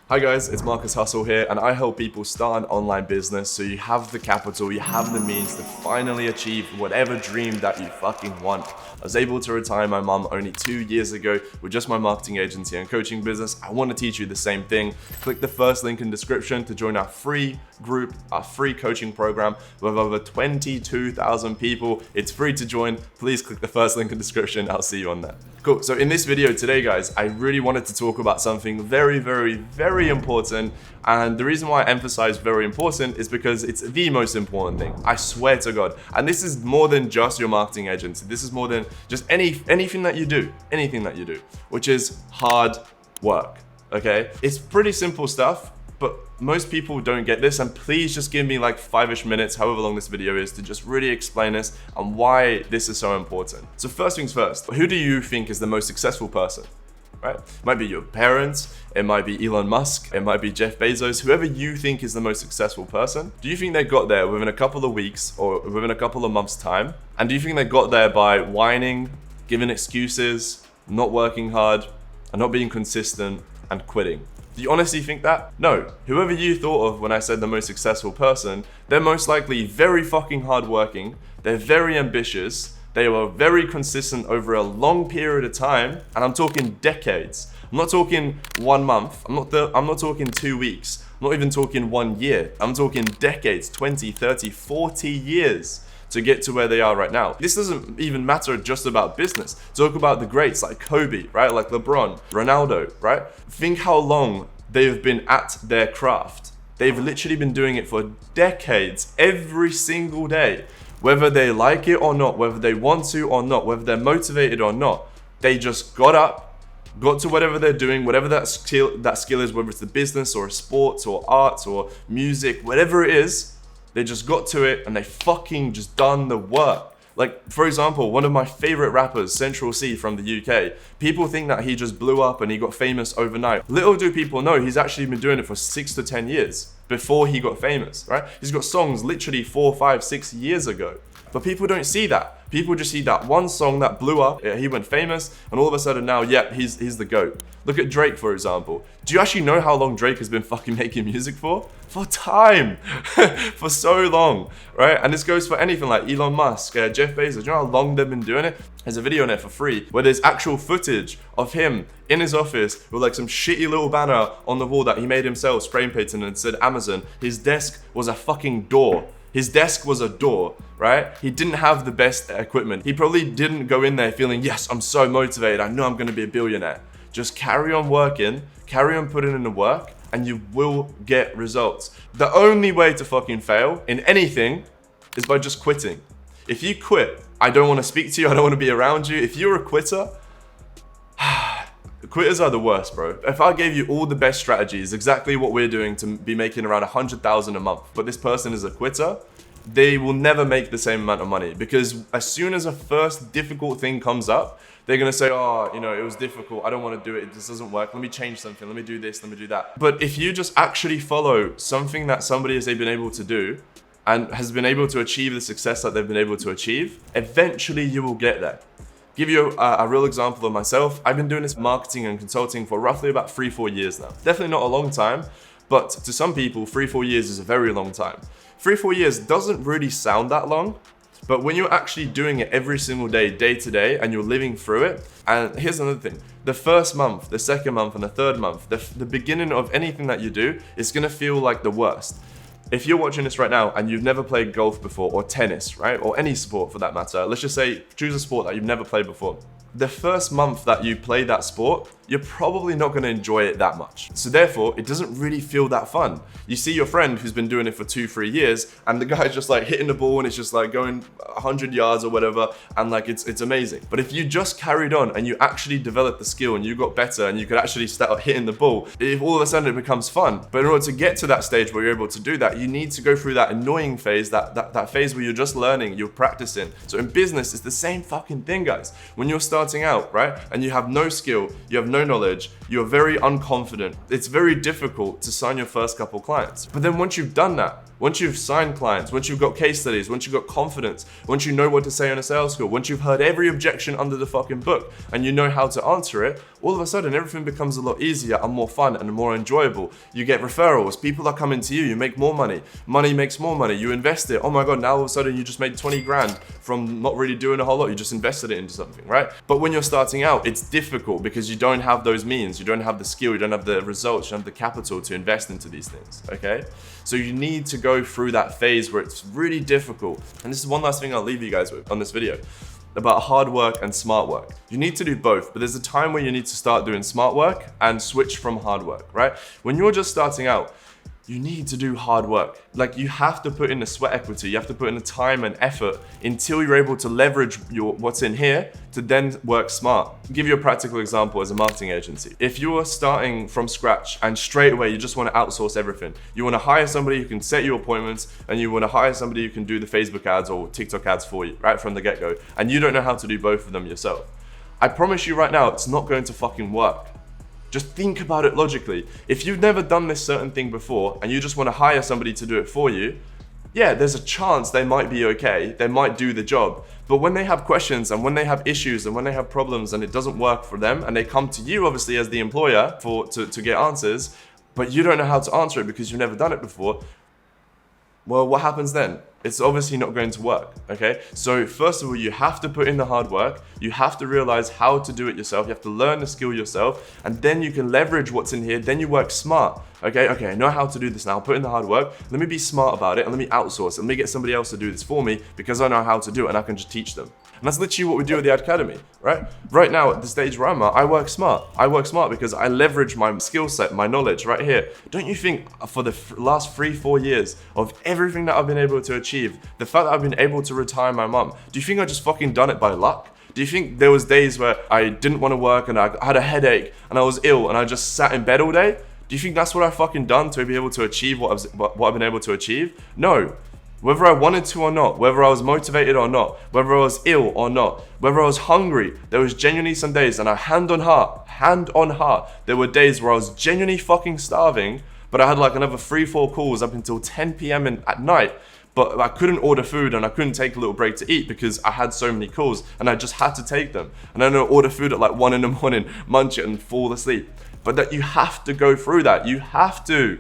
Hi guys, it's Marcus Hustle here, and I help people start an online business so you have the capital, you have the means to finally achieve whatever dream that you fucking want. I was able to retire my mum only 2 years ago with just my marketing agency and coaching business. I want to teach you the same thing. Click the first link in description to join our free group, our free coaching program with over 22,000 people. It's free to join. Please click the first link in description. I'll see you on there. Cool. So in this video today, guys, I really wanted to talk about something very important. And the reason why I emphasize very important is because it's the most important thing. I swear to God. And this is more than just your marketing agency. This is more than just anything that you do, which is hard work. Okay. It's pretty simple stuff, but most people don't get this, and please just give me like 5-ish minutes, however long this video is, to just really explain this and why this is so important. So first things first, who do you think is the most successful person? Right? It might be your parents, it might be Elon Musk, it might be Jeff Bezos, whoever you think is the most successful person. Do you think they got there within a couple of weeks or within a couple of months' time? And do you think they got there by whining, giving excuses, not working hard, and not being consistent, and quitting? Do you honestly think that? No. Whoever you thought of when I said the most successful person, they're most likely very fucking hardworking, they're very ambitious, they were very consistent over a long period of time, and I'm talking decades. I'm not talking 1 month, I'm not talking 2 weeks, I'm not even talking 1 year. I'm talking decades, 20, 30, 40 years to get to where they are right now. This doesn't even matter just about business. Talk about the greats like Kobe, right? Like LeBron, Ronaldo, right? Think how long they've been at their craft. They've literally been doing it for decades, every single day. Whether they like it or not, whether they want to or not, whether they're motivated or not, they just got up, got to whatever they're doing, whatever that skill is, whether it's the business or sports or arts or music, whatever it is, they just got to it and they fucking just done the work. Like, for example, one of my favorite rappers, Central C from the UK, people think that he just blew up and he got famous overnight. Little do people know he's actually been doing it for 6 to 10 years before he got famous, right? He's got songs literally 4, 5, 6 years ago. But people don't see that. People just see that one song that blew up, he went famous, and all of a sudden now, yep, he's the GOAT. Look at Drake, for example. Do you actually know how long Drake has been fucking making music for? For time. For so long, right? And this goes for anything like Elon Musk, Jeff Bezos. Do you know how long they've been doing it? There's a video on it for free where there's actual footage of him in his office with like some shitty little banner on the wall that he made himself, spray painted, and it said Amazon. His desk was a fucking door. His desk was a door, right? He didn't have the best equipment. He probably didn't go in there feeling, yes, I'm so motivated. I know I'm going to be a billionaire. Just carry on working, carry on putting in the work, and you will get results. The only way to fucking fail in anything is by just quitting. If you quit, I don't want to speak to you. I don't want to be around you. If you're a quitter, quitters are the worst, bro. If I gave you all the best strategies, exactly what we're doing to be making around 100,000 a month, but this person is a quitter, they will never make the same amount of money, because as soon as a first difficult thing comes up, they're going to say, oh, you know, it was difficult. I don't want to do it. This doesn't work. Let me change something. Let me do this. Let me do that. But if you just actually follow something that somebody has been able to do and has been able to achieve the success that they've been able to achieve, eventually you will get there. Give you a real example of myself. I've been doing this marketing and consulting for roughly about 3-4 years now. Definitely not a long time, but to some people, 3-4 years is a very long time. 3-4 years doesn't really sound that long, but when you're actually doing it every single day, day to day, and you're living through it, and here's another thing, the first month, the second month, and the third month, the beginning of anything that you do is gonna feel like the worst. If you're watching this right now and you've never played golf before, or tennis, right? Or any sport for that matter, let's just say, choose a sport that you've never played before. The first month that you play that sport, you're probably not going to enjoy it that much. So therefore, it doesn't really feel that fun. You see your friend who's been doing it for 2-3 years, and the guy's just like hitting the ball and it's just like going 100 yards or whatever, and like it's amazing. But if you just carried on and you actually developed the skill and you got better and you could actually start hitting the ball, if all of a sudden it becomes fun. But in order to get to that stage where you're able to do that, you need to go through that annoying phase, that phase where you're just learning, you're practicing. So in business, it's the same fucking thing, guys. When you're starting out, right, and you have no skill, you have no knowledge, you're very unconfident, it's very difficult to sign your first couple clients. But then once you've done that, once you've signed clients, once you've got case studies, once you've got confidence, once you know what to say on a sales call, once you've heard every objection under the fucking book and you know how to answer it, all of a sudden everything becomes a lot easier and more fun and more enjoyable. You get referrals, people are coming to you, you make more money, money makes more money, you invest it. Oh my God, now all of a sudden you just made 20 grand from not really doing a whole lot, you just invested it into something, right? But when you're starting out, it's difficult because you don't have those means, you don't have the skill, you don't have the results, you don't have the capital to invest into these things, okay? So you need to go through that phase where it's really difficult. And this is one last thing I'll leave you guys with on this video, about hard work and smart work. You need to do both, but there's a time where you need to start doing smart work and switch from hard work, right? When you're just starting out, you need to do hard work. Like, you have to put in the sweat equity, you have to put in the time and effort until you're able to leverage what's in here to then work smart. I'll give you a practical example as a marketing agency. If you are starting from scratch and straight away you just want to outsource everything, you want to hire somebody who can set you appointments, and you want to hire somebody who can do the Facebook ads or TikTok ads for you, right from the get-go, and you don't know how to do both of them yourself, I promise you right now, it's not going to fucking work. Just think about it logically. If you've never done this certain thing before and you just want to hire somebody to do it for you, yeah, there's a chance they might be okay, they might do the job. But when they have questions and when they have issues and when they have problems and it doesn't work for them and they come to you obviously as the employer to get answers, but you don't know how to answer it because you've never done it before, well, what happens then? It's obviously not going to work, okay? So first of all, you have to put in the hard work. You have to realize how to do it yourself. You have to learn the skill yourself, and then you can leverage what's in here. Then you work smart, okay? Okay, I know how to do this now. I'll put in the hard work. Let me be smart about it, and let me outsource it. Let me get somebody else to do this for me because I know how to do it, and I can just teach them. And that's literally what we do at the Academy, right? Right now, at the stage where I'm at, I work smart. I work smart because I leverage my skill set, my knowledge right here. Don't you think for the last 3-4 years of everything that I've been able to achieve, the fact that I've been able to retire my mum, do you think I just fucking done it by luck? Do you think there was days where I didn't want to work and I had a headache and I was ill and I just sat in bed all day? Do you think that's what I fucking done to be able to achieve what I've been able to achieve? No. Whether I wanted to or not, whether I was motivated or not, whether I was ill or not, whether I was hungry, there was genuinely some days, and hand on heart, there were days where I was genuinely fucking starving, but I had like another 3-4 calls up until 10 p.m. at night, but I couldn't order food and I couldn't take a little break to eat because I had so many calls and I just had to take them. And then I'd order food at like 1 in the morning, munch it and fall asleep. But that you have to go through that, you have to.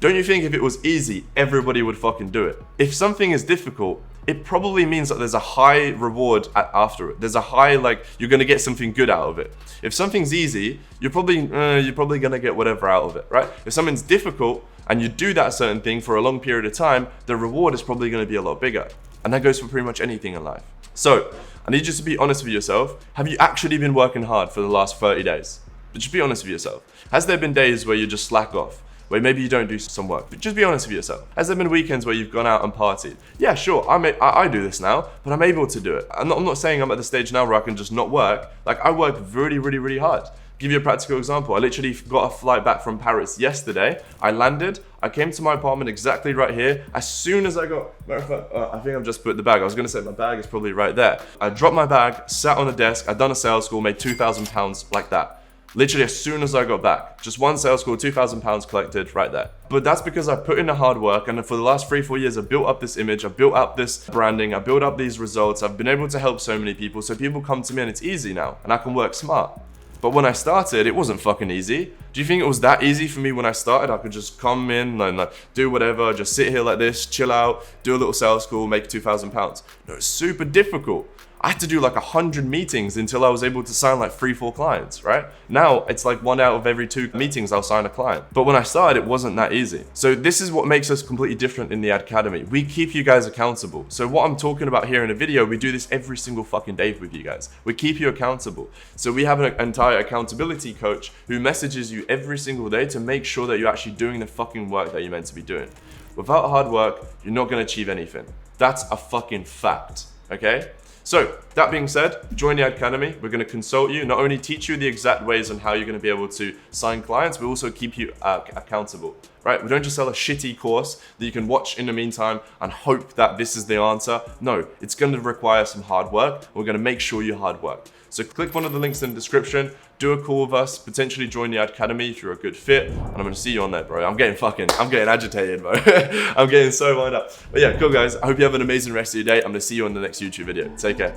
Don't you think if it was easy, everybody would fucking do it? If something is difficult, it probably means that there's a high reward after it. There's a high, like, you're gonna get something good out of it. If something's easy, you're probably gonna get whatever out of it, right? If something's difficult and you do that certain thing for a long period of time, the reward is probably gonna be a lot bigger. And that goes for pretty much anything in life. So, I need you to be honest with yourself. Have you actually been working hard for the last 30 days? But just be honest with yourself. Has there been days where you just slack off? Where maybe you don't do some work, but just be honest with yourself. Has there been weekends where you've gone out and partied? Yeah, sure, I do this now, but I'm able to do it. I'm not saying I'm at the stage now where I can just not work. Like, I work really, really, really hard. Give you a practical example. I literally got a flight back from Paris yesterday. I landed, I came to my apartment exactly right here. As soon as I got, matter of fact, I think I've just put the bag. I was gonna say my bag is probably right there. I dropped my bag, sat on the desk, I'd done a sales call, made £2,000 like that. Literally as soon as I got back, just one sales call, £2,000 collected right there. But that's because I put in the hard work, and for the last 3-4 years, I've built up this image, I've built up this branding, I've built up these results, I've been able to help so many people, so people come to me and it's easy now, and I can work smart. But when I started, it wasn't fucking easy. Do you think it was that easy for me when I started? I could just come in and like do whatever, just sit here like this, chill out, do a little sales call, make £2,000. No, it's super difficult. I had to do like 100 meetings until I was able to sign like 3-4 clients, right? Now it's like 1 out of every 2 meetings I'll sign a client. But when I started, it wasn't that easy. So this is what makes us completely different in the Academy. We keep you guys accountable. So what I'm talking about here in a video, we do this every single fucking day with you guys. We keep you accountable. So we have an entire accountability coach who messages you every single day to make sure that you're actually doing the fucking work that you're meant to be doing. Without hard work, you're not gonna achieve anything. That's a fucking fact, okay? So, that being said, join the Academy. We're going to consult you, not only teach you the exact ways on how you're going to be able to sign clients, we also keep you accountable, right? We don't just sell a shitty course that you can watch in the meantime and hope that this is the answer. No, it's going to require some hard work. We're going to make sure you hard work. So click one of the links in the description, do a call with us, potentially join the Academy if you're a good fit, and I'm gonna see you on there, bro. I'm getting agitated, bro. I'm getting so wound up. But yeah, cool guys. I hope you have an amazing rest of your day. I'm gonna see you on the next YouTube video. Take care.